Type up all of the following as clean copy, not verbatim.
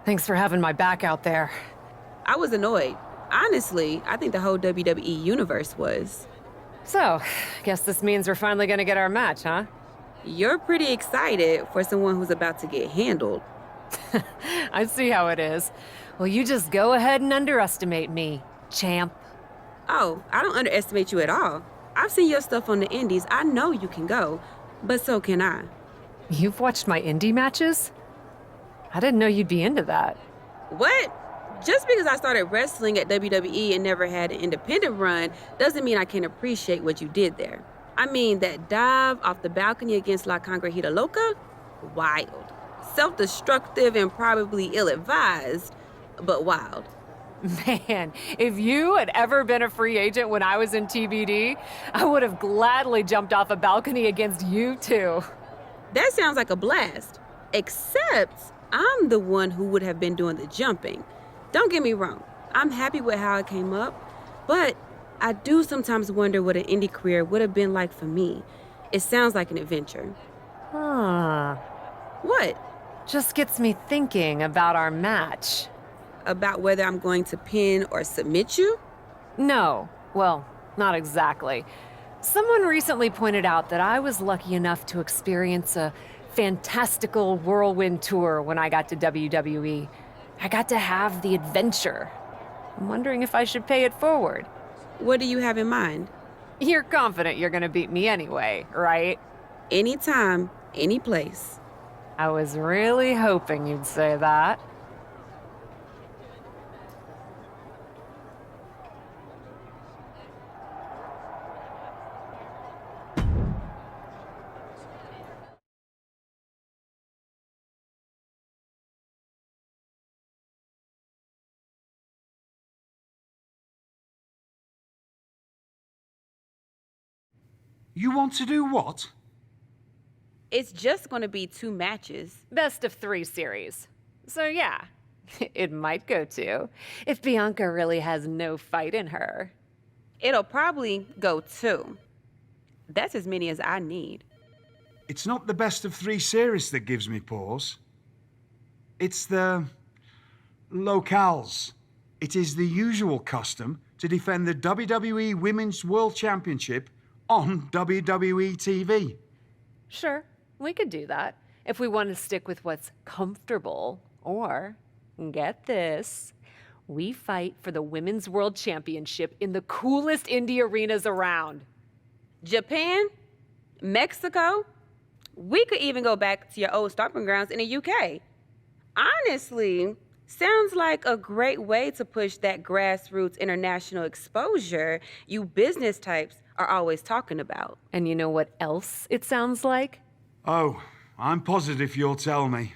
Thanks for having my back out there. I was annoyed. Honestly, I think the whole WWE universe was. So, guess this means we're finally gonna get our match, huh? You're pretty excited for someone who's about to get handled. I see how it is. Well, you just go ahead and underestimate me, champ. Oh, I don't underestimate you at all. I've seen your stuff on the indies. I know you can go, but so can I. You've watched my indie matches? I didn't know you'd be into that. What? Just because I started wrestling at WWE and never had an independent run doesn't mean I can't appreciate what you did there. I mean, that dive off the balcony against La Congrejita Loca? Wild. Self-destructive and probably ill-advised, but wild. Man, if you had ever been a free agent when I was in TBD, I would have gladly jumped off a balcony against you too. That sounds like a blast. Except I'm the one who would have been doing the jumping. Don't get me wrong, I'm happy with how it came up, but I do sometimes wonder what an indie career would have been like for me. It sounds like an adventure. Huh. What? Just gets me thinking about our match. About whether I'm going to pin or submit you? No. Well, not exactly. Someone recently pointed out that I was lucky enough to experience a fantastical whirlwind tour when I got to WWE. I got to have the adventure. I'm wondering if I should pay it forward. What do you have in mind? You're confident you're gonna beat me anyway, right? Anytime, any place. I was really hoping you'd say that. You want to do what? It's just going to be 2 matches. Best of 3 series. So yeah, it might go 2, if Bianca really has no fight in her. It'll probably go 2. That's as many as I need. It's not the best of 3 series that gives me pause. It's the locales. It is the usual custom to defend the WWE Women's World Championship on WWE TV. Sure, we could do that if we want to stick with what's comfortable. Or, get this, we fight for the Women's World Championship in the coolest indie arenas around. Japan? Mexico? We could even go back to your old stomping grounds in the UK. Honestly, sounds like a great way to push that grassroots international exposure you business types are always talking about. And you know what else it sounds like? Oh, I'm positive you'll tell me.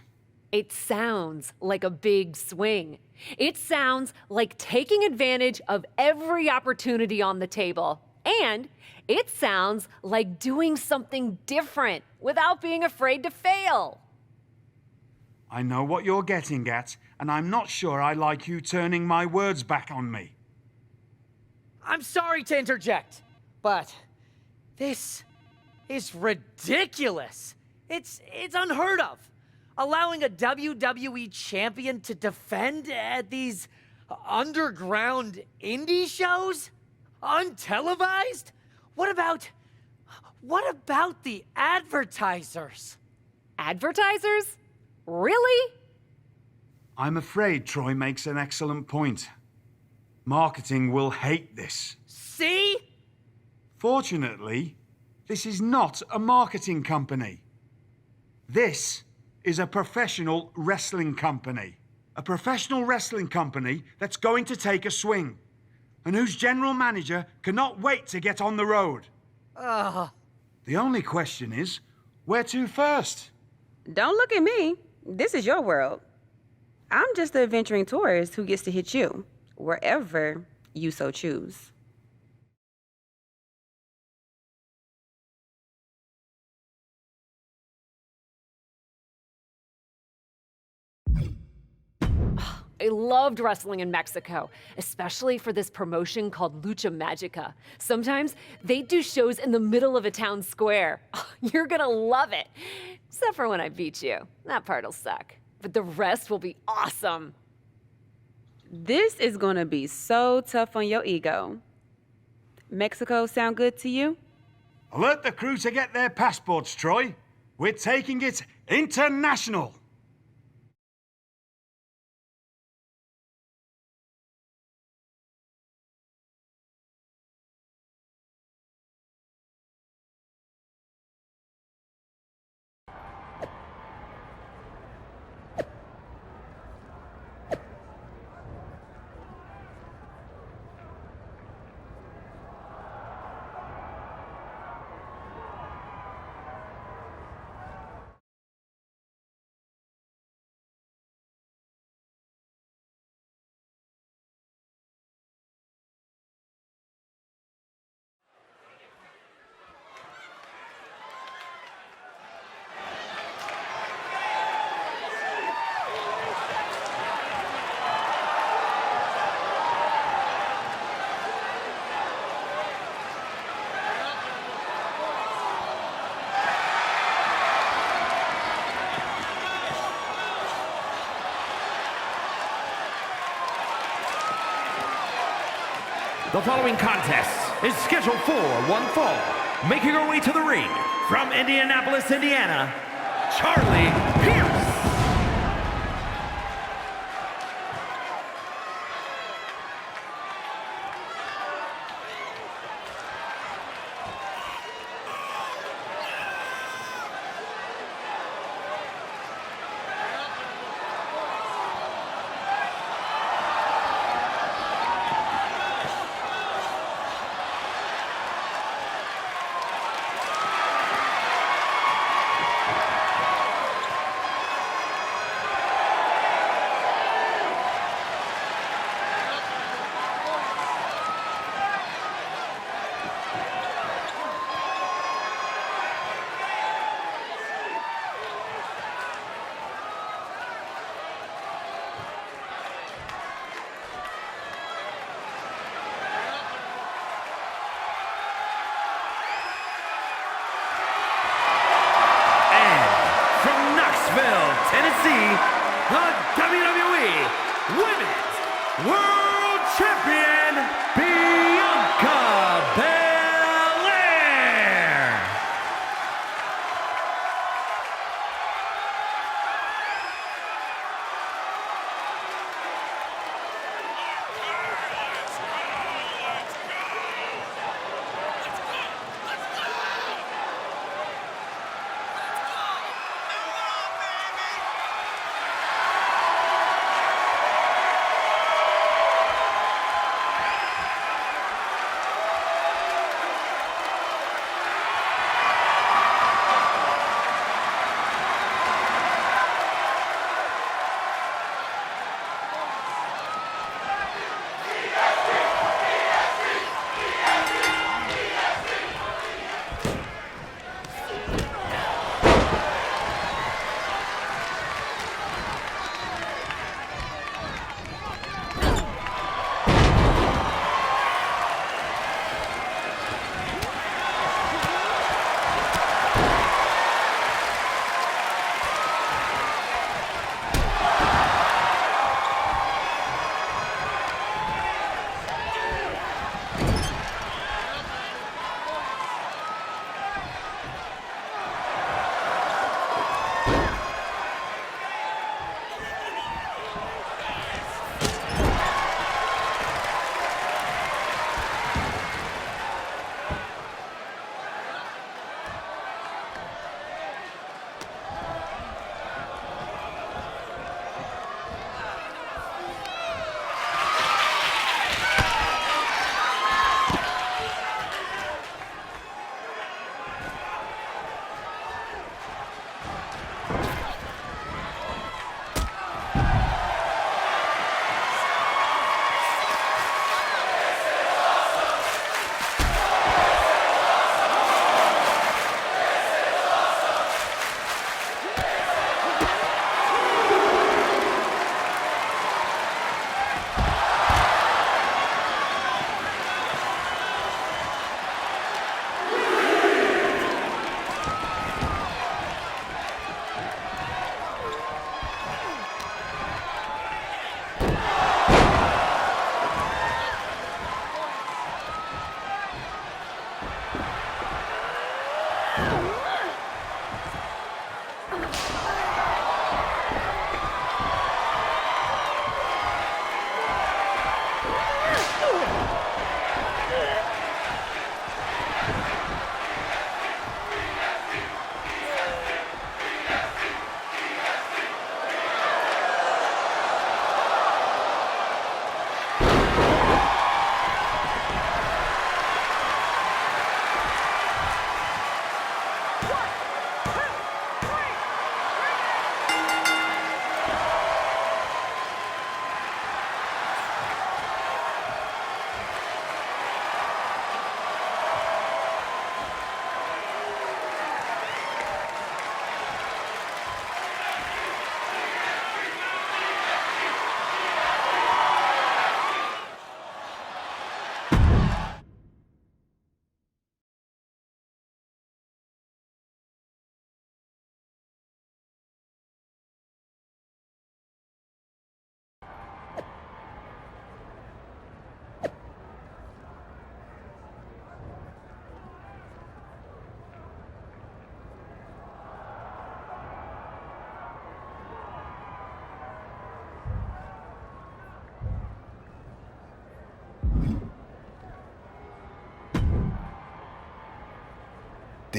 It sounds like a big swing. It sounds like taking advantage of every opportunity on the table. And it sounds like doing something different without being afraid to fail. I know what you're getting at, and I'm not sure I like you turning my words back on me. I'm sorry to interject, but this is ridiculous. It's unheard of. Allowing a WWE champion to defend at these underground indie shows? Untelevised? What about the advertisers? Advertisers? Really? I'm afraid Troy makes an excellent point. Marketing will hate this. See? Fortunately, this is not a marketing company. This is a professional wrestling company. A professional wrestling company that's going to take a swing, and whose general manager cannot wait to get on the road. The only question is, where to first? Don't look at me. This is your world. I'm just the adventuring tourist who gets to hit you, wherever you so choose. I loved wrestling in Mexico, especially for this promotion called Lucha Magica. Sometimes they do shows in the middle of a town square. You're gonna love it. Except for when I beat you. That part'll suck. but the rest will be awesome. This is gonna be so tough on your ego. Mexico sound good to you? Alert the crew to get their passports, Troy. We're taking it international. The following contest is scheduled for one fall. Making her way to the ring from Indianapolis, Indiana, Charlie Pierce.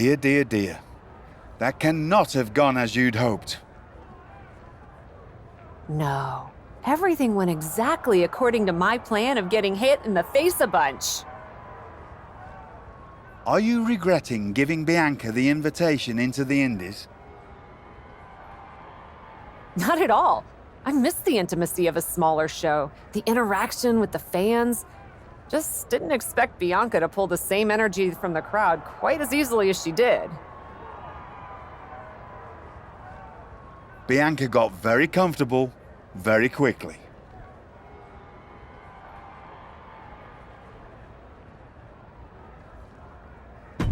Dear, dear, dear. That cannot have gone as you'd hoped. No. Everything went exactly according to my plan of getting hit in the face a bunch. Are you regretting giving Bianca the invitation into the Indies? Not at all. I missed the intimacy of a smaller show, the interaction with the fans. Just didn't expect Bianca to pull the same energy from the crowd quite as easily as she did. Bianca got very comfortable very quickly.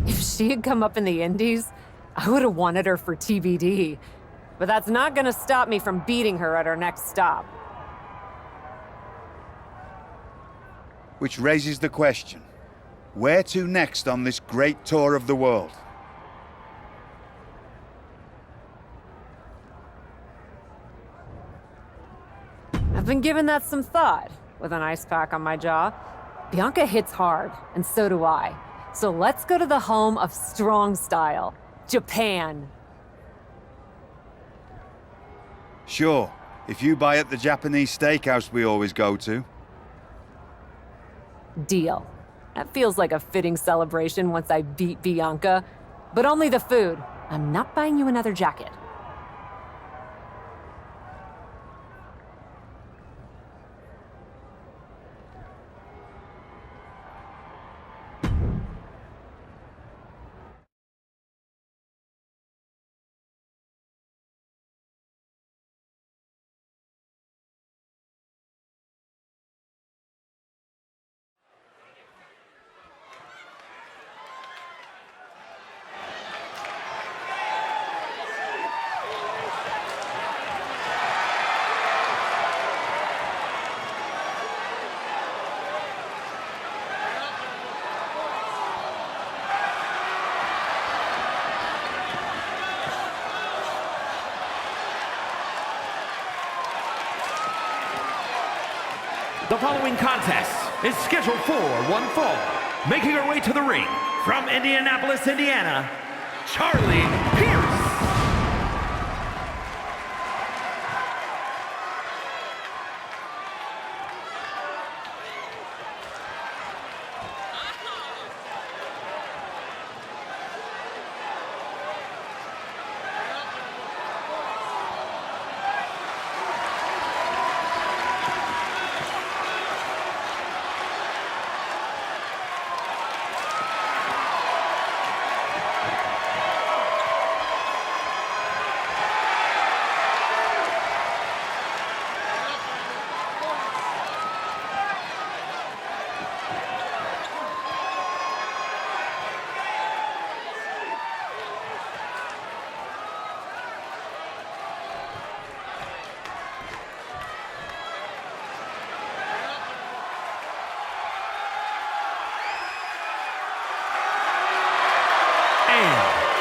If she had come up in the Indies, I would have wanted her for TBD. But that's not gonna stop me from beating her at our next stop. Which raises the question, where to next on this great tour of the world? I've been giving that some thought, with an ice pack on my jaw. Bianca hits hard, and so do I. So let's go to the home of strong style, Japan. Sure, if you buy at the Japanese steakhouse we always go to. Deal. That feels like a fitting celebration once I beat Bianca. But only the food. I'm not buying you another jacket. The following contest is scheduled for one fall. Making her way to the ring from Indianapolis, Indiana, Charlie Pierce.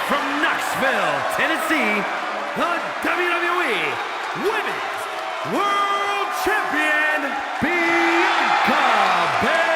From Knoxville, Tennessee, the WWE Women's World Champion, Bianca Belair.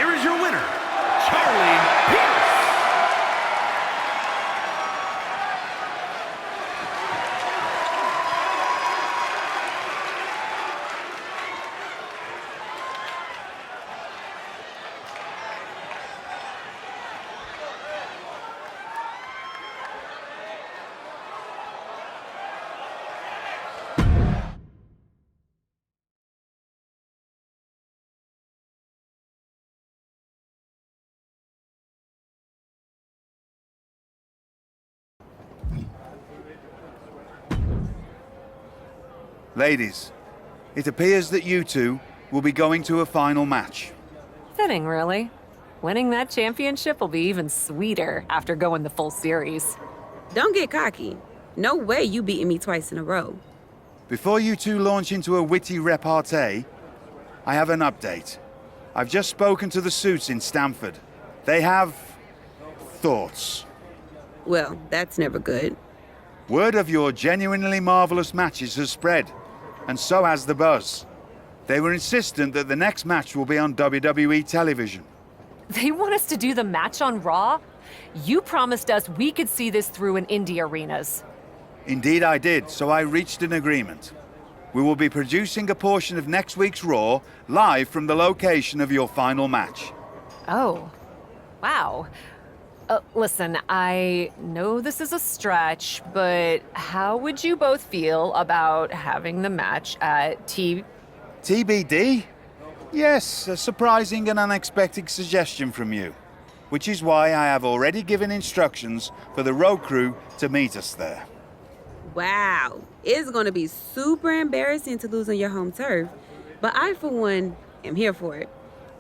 here is your winner, Charlie Pierce. Ladies, it appears that you two will be going to a final match. Fitting, really. Winning that championship will be even sweeter after going the full series. Don't get cocky. No way you beating me twice in a row. Before you two launch into a witty repartee, I have an update. I've just spoken to the suits in Stamford. They have thoughts. Well, that's never good. Word of your genuinely marvelous matches has spread, and so has the buzz. They were insistent that the next match will be on WWE television. They want us to do the match on Raw? You promised us we could see this through in indie arenas. Indeed I did, so I reached an agreement. We will be producing a portion of next week's Raw live from the location of your final match. Oh, wow. Listen, I know this is a stretch, but how would you both feel about having the match at TBD? Yes, a surprising and unexpected suggestion from you. Which is why I have already given instructions for the road crew to meet us there. Wow. It's gonna be super embarrassing to lose on your home turf. But I, for one, am here for it.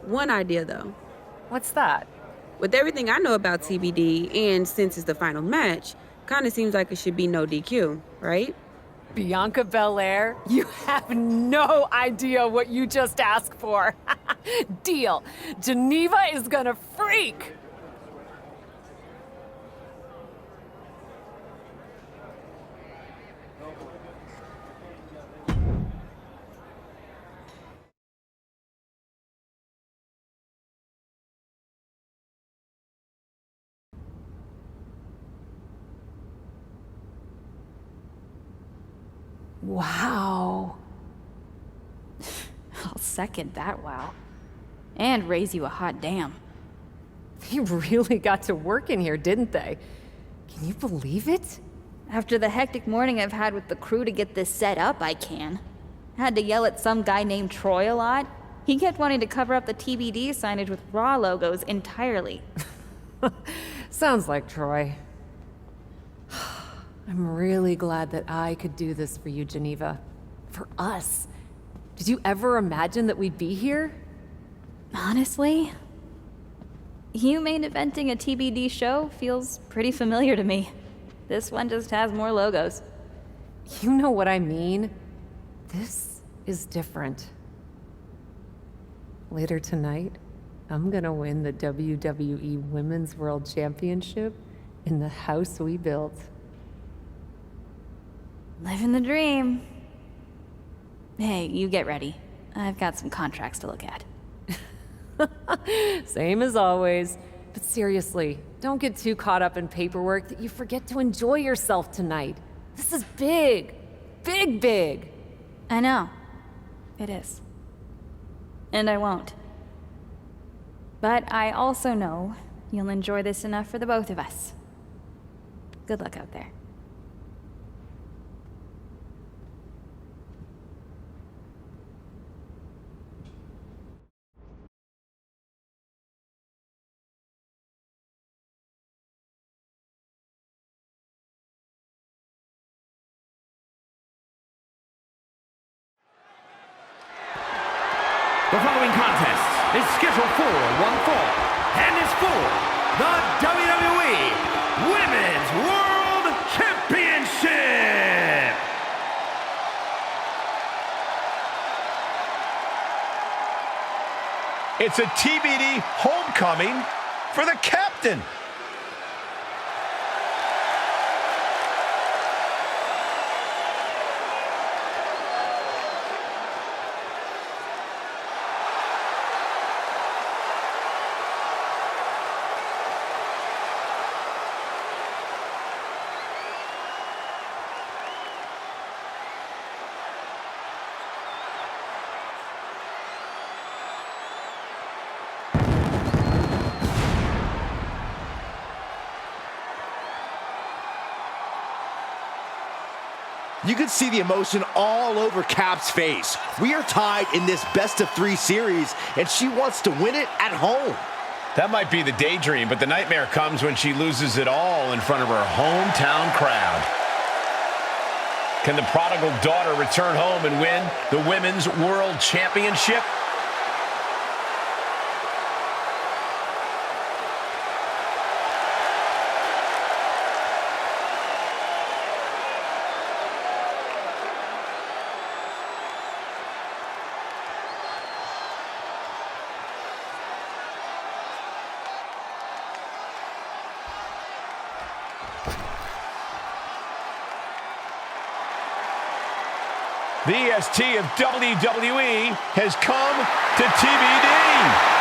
One idea, though. What's that? With everything I know about TBD, and since it's the final match, kind of seems like it should be no DQ, right? Bianca Belair? You have no idea what you just asked for. Deal. Geneva is gonna freak. Wow. I'll second that wow. And raise you a hot damn. They really got to work in here, didn't they? Can you believe it? After the hectic morning I've had with the crew to get this set up, I can. Had to yell at some guy named Troy a lot. He kept wanting to cover up the TBD signage with Raw logos entirely. Sounds like Troy. I'm really glad that I could do this for you, Geneva. For us. Did you ever imagine that we'd be here? Honestly, you main eventing a TBD show feels pretty familiar to me. This one just has more logos. You know what I mean. This is different. Later tonight, I'm gonna win the WWE Women's World Championship in the house we built. Living the dream. Hey, you get ready. I've got some contracts to look at. Same as always. But seriously, don't get too caught up in paperwork that you forget to enjoy yourself tonight. This is big. Big, big. I know. It is. And I won't. But I also know you'll enjoy this enough for the both of us. Good luck out there. The following contest is scheduled for one fall and is for the WWE Women's World Championship. It's a TBD homecoming for the captain. You could see the emotion all over Cap's face. We are tied in this best-of-3 series, and she wants to win it at home. That might be the daydream, but the nightmare comes when she loses it all in front of her hometown crowd. Can the prodigal daughter return home and win the Women's World Championship? The EST of WWE has come to TBD.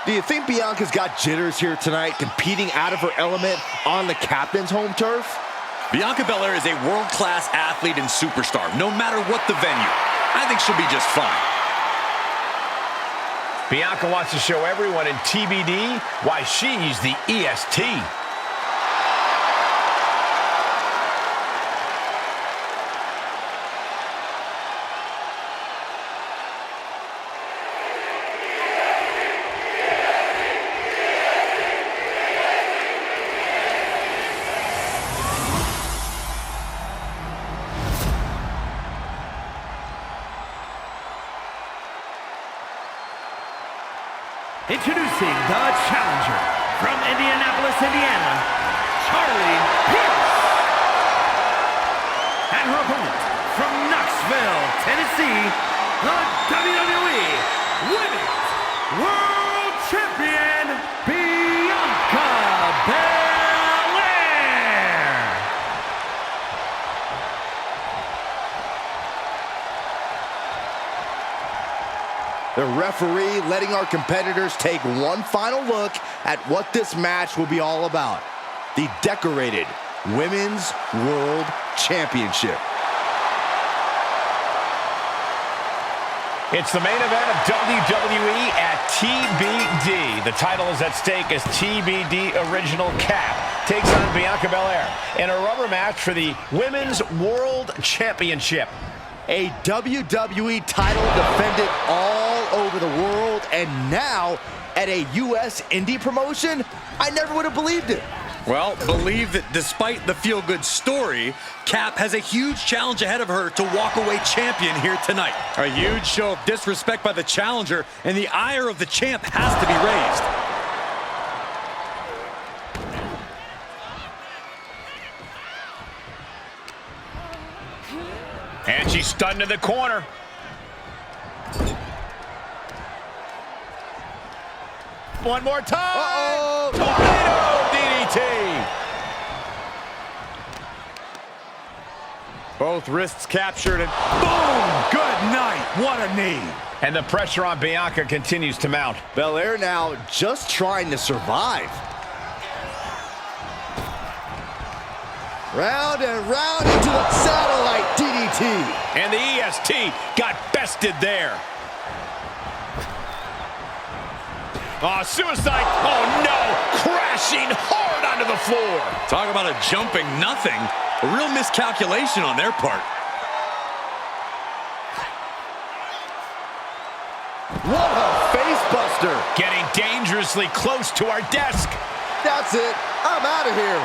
Do you think Bianca's got jitters here tonight, competing out of her element on the captain's home turf? Bianca Belair is a world-class athlete and superstar, no matter what the venue. I think she'll be just fine. Bianca wants to show everyone in TBD why she's the EST. Introducing the challenger from Indianapolis, Indiana, Charlie Pierce. And her opponent from Knoxville, Tennessee, the WWE Women's World Champion, Bianca Belair. The referee letting our competitors take one final look at what this match will be all about. The decorated Women's World Championship. It's the main event of WWE at TBD. The title is at stake as TBD Original Cap takes on Bianca Belair in a rubber match for the Women's World Championship. A WWE title defended all over the world, and now at a U.S. indie promotion? I never would have believed it. Well, believe that despite the feel-good story, Cap has a huge challenge ahead of her to walk away champion here tonight. A huge show of disrespect by the challenger, and the ire of the champ has to be raised. And she's stunned in the corner. One more time. Uh-oh. Tornado DDT. Both wrists captured and boom! Good night. What a knee. And the pressure on Bianca continues to mount. Belair now just trying to survive. Round and round into the satellite DDT. And the EST got bested there. Oh, suicide. Oh, no. Crashing hard onto the floor. Talk about a jumping nothing. A real miscalculation on their part. What a face buster. Getting dangerously close to our desk. That's it. I'm out of here.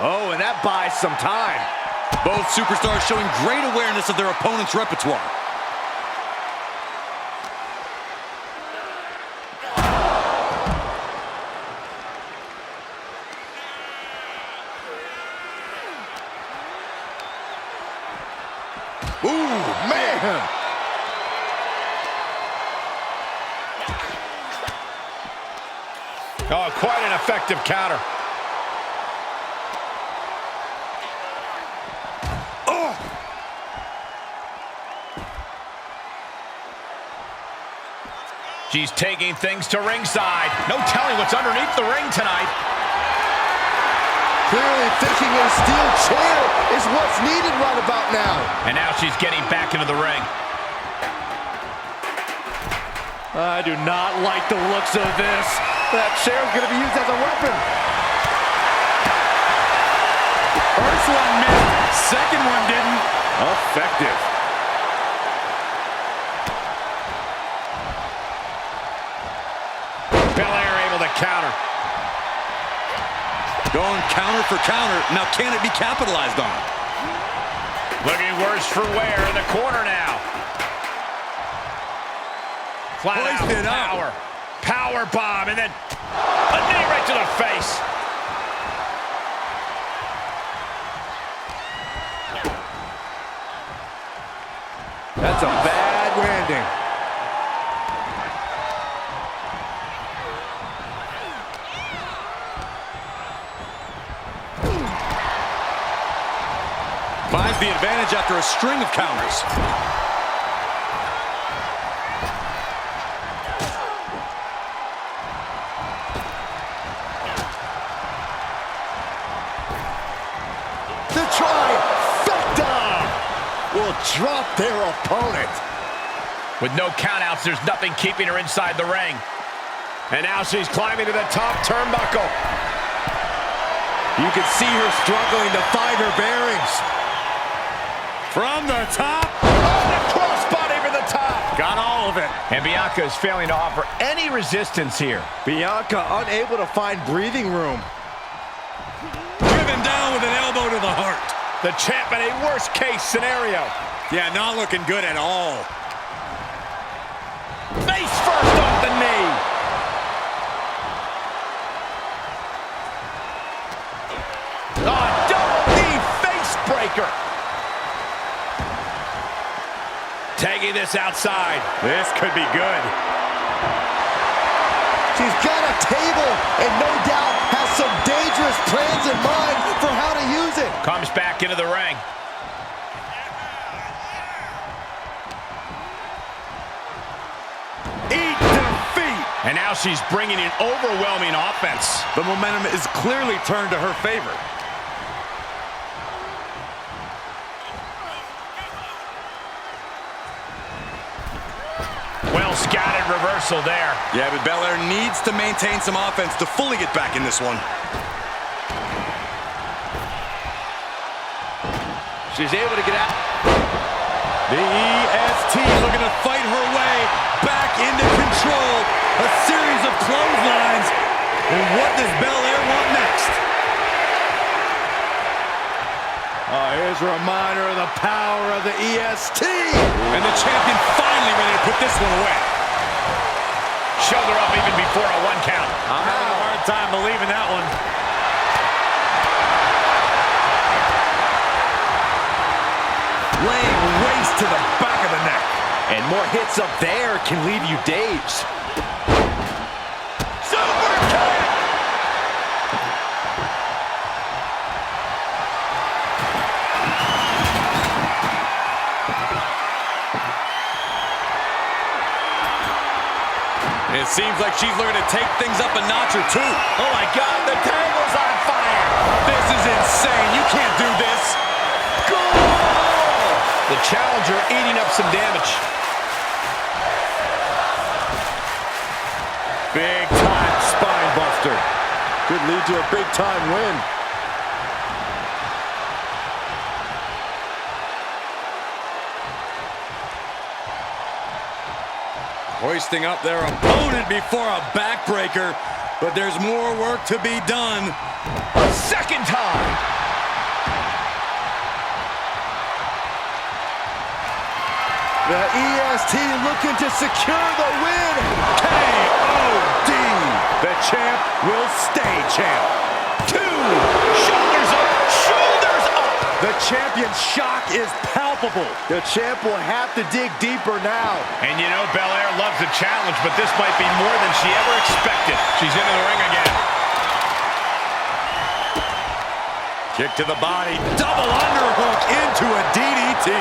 Oh, and that buys some time. Both superstars showing great awareness of their opponent's repertoire. Ooh, man. Oh, quite an effective counter. She's taking things to ringside. No telling what's underneath the ring tonight. Clearly thinking a steel chair is what's needed right about now. And now she's getting back into the ring. I do not like the looks of this. That chair's going to be used as a weapon. First one missed, second one didn't. Effective. Belair able to counter. Going counter for counter. Now can it be capitalized on? Looking worse for wear in the corner now. Flat Hoisted out power. Power bomb, and then a knee right to the face. That's a bad landing. Finds the advantage after a string of counters. The trifecta will drop their opponent. With no countouts, there's nothing keeping her inside the ring. And now she's climbing to the top turnbuckle. You can see her struggling to find her bearings. From the top. Oh, the crossbody for the top. Got all of it. And Bianca is failing to offer any resistance here. Bianca unable to find breathing room. Driven down with an elbow to the heart. The champ in a worst-case scenario. Yeah, not looking good at all. Face first off the knee. Oh, double knee face breaker. Taking this outside. This could be good. She's got a table and no doubt has some dangerous plans in mind for how to use it. Comes back into the ring. Eat defeat. And now she's bringing in overwhelming offense. The momentum is clearly turned to her favor. Well scouted reversal there. Yeah, but Belair needs to maintain some offense to fully get back in this one. She's able to get out. The EST looking to fight her way back into control. A series of clotheslines. And what does Belair want next? Here's a reminder of the power of the EST. And the champion finally ready to put this one away. Shoulder up even before a 1 count. I'm having a hard time believing that one. Laying waste to the back of the neck. And more hits up there can leave you dazed. Super kick! It seems like she's looking to take things up a notch or two. Oh my God, the table's on fire! This is insane. You can't do this. The challenger eating up some damage. Big time spine buster. Could lead to a big time win. Hoisting up their opponent before a backbreaker, but there's more work to be done. A second time! The EST looking to secure the win. KOD. The champ will stay champ. 2, shoulders up, shoulders up! The champion's shock is palpable. The champ will have to dig deeper now. And you know, Belair loves a challenge, but this might be more than she ever expected. She's into the ring again. Kick to the body, double underhook into a DDT.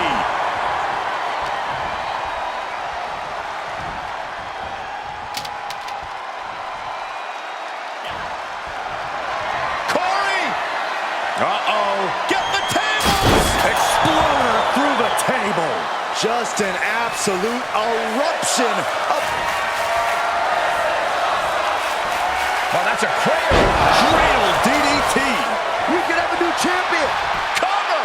Uh-oh. Get the tables! Exploder through the table. Just an absolute eruption of... Well, that's a cradle DDT. We could have a new champion. cover.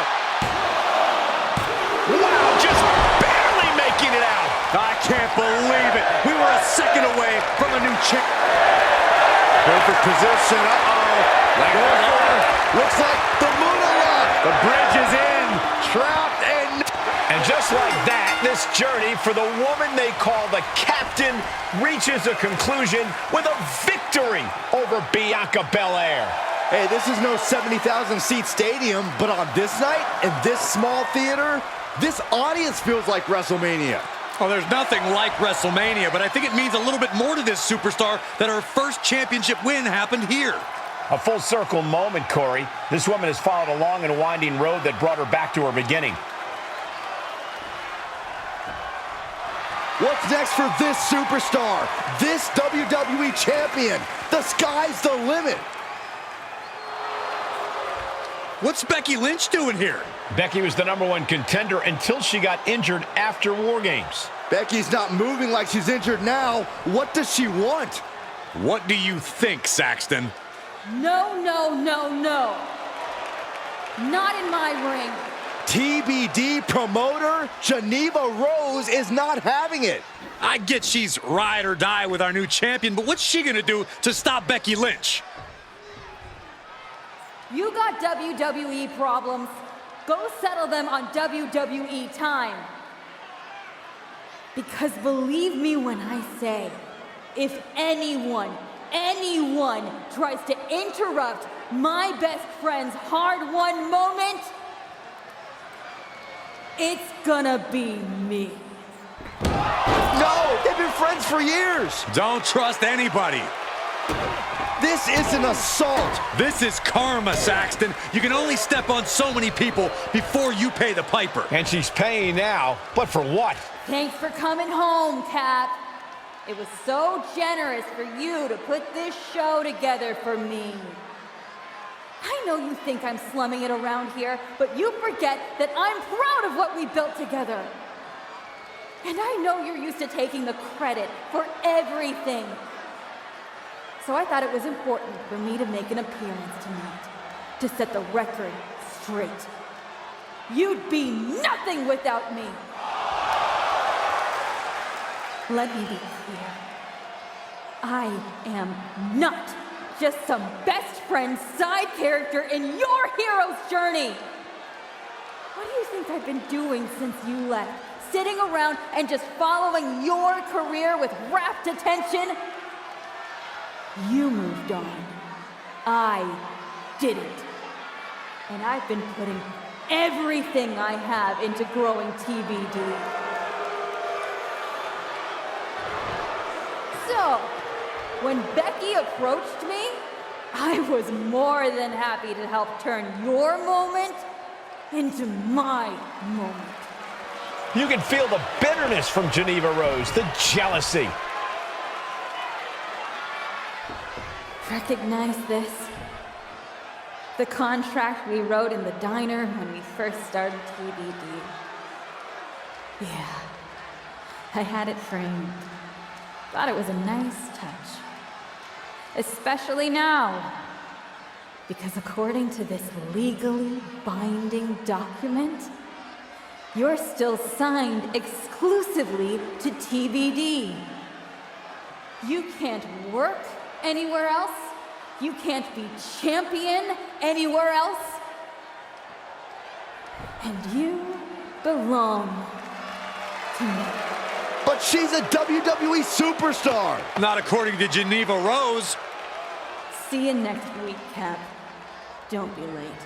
Wow, just barely making it out. I can't believe it. We were a second away from a new champ. Perfect position. Looks like the Moonalock. The bridge is in. Trapped and just like that, this journey for the woman they call the Captain reaches a conclusion with a victory over Bianca Belair. Hey, this is no 70,000 seat stadium, but on this night, in this small theater, this audience feels like WrestleMania. Oh, there's nothing like WrestleMania, but I think it means a little bit more to this superstar that her first championship win happened here. A full circle moment, Corey. This woman has followed a long and winding road that brought her back to her beginning. What's next for this superstar? This WWE champion? The sky's the limit. What's Becky Lynch doing here? Becky was the #1 contender until she got injured after War Games. Becky's not moving like she's injured now. What does she want? What do you think, Saxton? No, no, no, no. Not in my ring. TBD promoter Geneva Rose is not having it. I get she's ride or die with our new champion, but what's she gonna do to stop Becky Lynch? You got WWE problems. Go settle them on WWE time. Because believe me when I say, if anyone tries to interrupt my best friend's hard-won moment, it's gonna be me. No, they've been friends for years. Don't trust anybody. This is an assault. This is karma, Saxton. You can only step on so many people before you pay the piper. And she's paying now, but for what? Thanks for coming home, Cap. It was so generous for you to put this show together for me. I know you think I'm slumming it around here, but you forget that I'm proud of what we built together. And I know you're used to taking the credit for everything. So I thought it was important for me to make an appearance tonight, to set the record straight. You'd be nothing without me. Let me be clear. I am not just some best friend side character in your hero's journey. What do you think I've been doing since you left? Sitting around and just following your career with rapt attention? You moved on. I didn't. And I've been putting everything I have into growing TBD. So, when Becky approached me, I was more than happy to help turn your moment into my moment. You can feel the bitterness from Geneva Rose, the jealousy. Recognize this? The contract we wrote in the diner when we first started TBD. Yeah, I had it framed. Thought it was a nice touch. Especially now. Because according to this legally binding document, you're still signed exclusively to TBD. You can't work anywhere else. You can't be champion anywhere else. And you belong to me. But she's a WWE superstar. Not according to Geneva Rose. See you next week, Cap. Don't be late.